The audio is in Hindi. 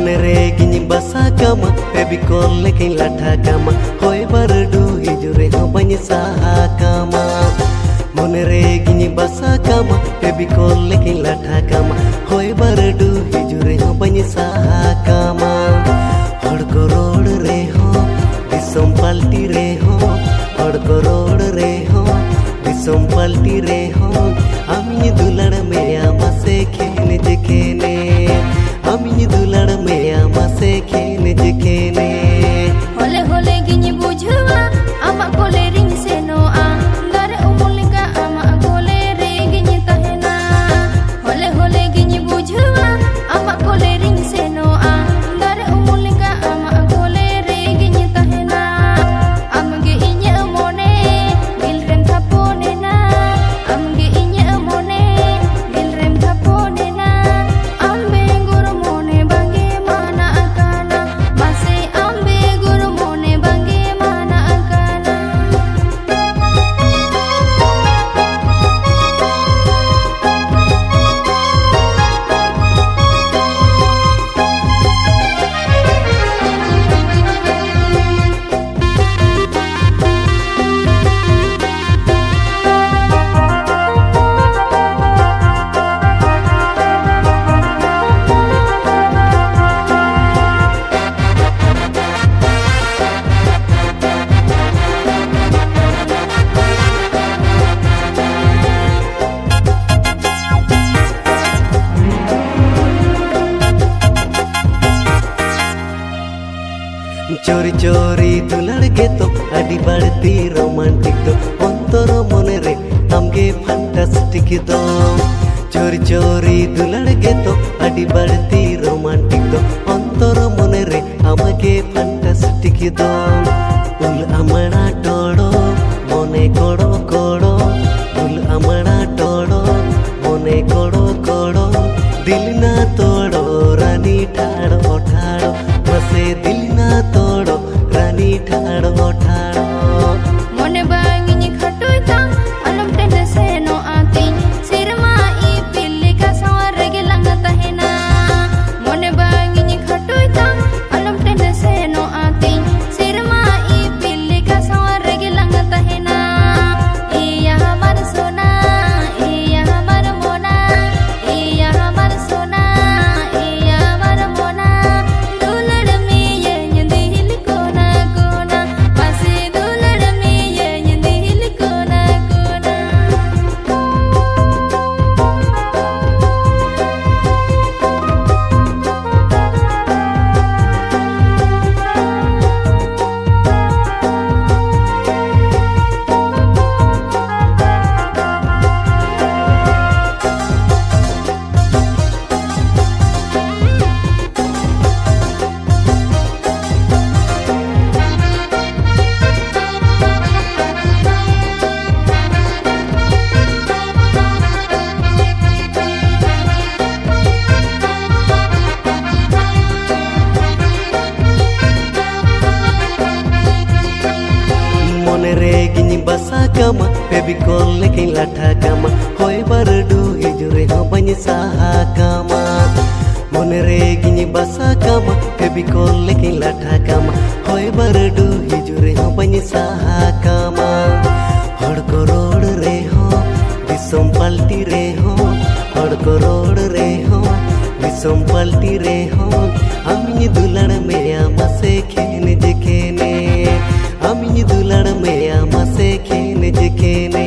गिनी बसा कामा बेबी कॉल लेकिन लाठा कामा होए बरडू हिजुरे हो बनी साहा कामा मोने रे गिनी बसा कामा बेबी कॉल लेकिन लाठा कामा होए बरडू हिजुरे हो बनी साहा कामा हड़को रोड रे हो दिसम पलटी रे हो हड़को रोड रे हो दिसम पलटी रे हो आमी दुलड़ में आमा से खेने जखेने आमी दुलड़ में आमा से खेने जखेने होले होले गिनी बुझवा आमा कोले रिंग से नो आ दारे उमुलिका आमा कोले रे गिनी तहना होले होले गिनी बुझवा आमा कोले रिंग से नो आ दारे उमुलिका आमा कोले रे गिनी तहना amge inya mone bilrem thapone na amge inya mone bilrem thapone na ambe guru mone bange mana akana mase ambe guru mone bange mana akana चोरी चोरी दुलड़ के तो अड़ी बढ़ती रोमांटिक तो अंतर मन रे आमगे फैंटास्टिक दो चोरी चोरी दुलड़ के तो अड़ी बढ़ती रोमांटिक तो अंतर मन रे आमगे फैंटास्टिक दो उल अमड़ा टोड़ो मने कोड़ो कोड़ो उल अमड़ा टोड़ो मने कोड़ो कोड़ो दिल ना तोड़ो रानी ठाड़ो ठाड़ो मसे दिल ना तोड़ो रानी ठाड़ो ठाड़ो mone bangi khatoi ta alam tende se no ati sirma I pilli ka sawar gelang tahena mone bangi khatoi ta alam tende se no ati sirma I pilli ka sawar gelang tahena iya hamar sona iya hamar mona iya hamar sona iya hamar mona dulad me ye dil kona kona mase dulad me ye dil kona kona मोने रे गिनी बसा कामा बेबी कॉल लेकिन लाठा कामा होए बरडू हिजुरे हो बनी साहा कामा मोने रे गिनी बसा कामा बेबी कॉल लेकिन लाठा कामा होए बरडू हिजुरे हो बनी साहा कामा हड़को रोड रे हो दिसम पलटी रे हो हड़को रोड रे हो दिसम पलटी रे हो आमी दुलड़ में आमा से खेने जखेने आमी दुलड़ में आमा से खेने जखेने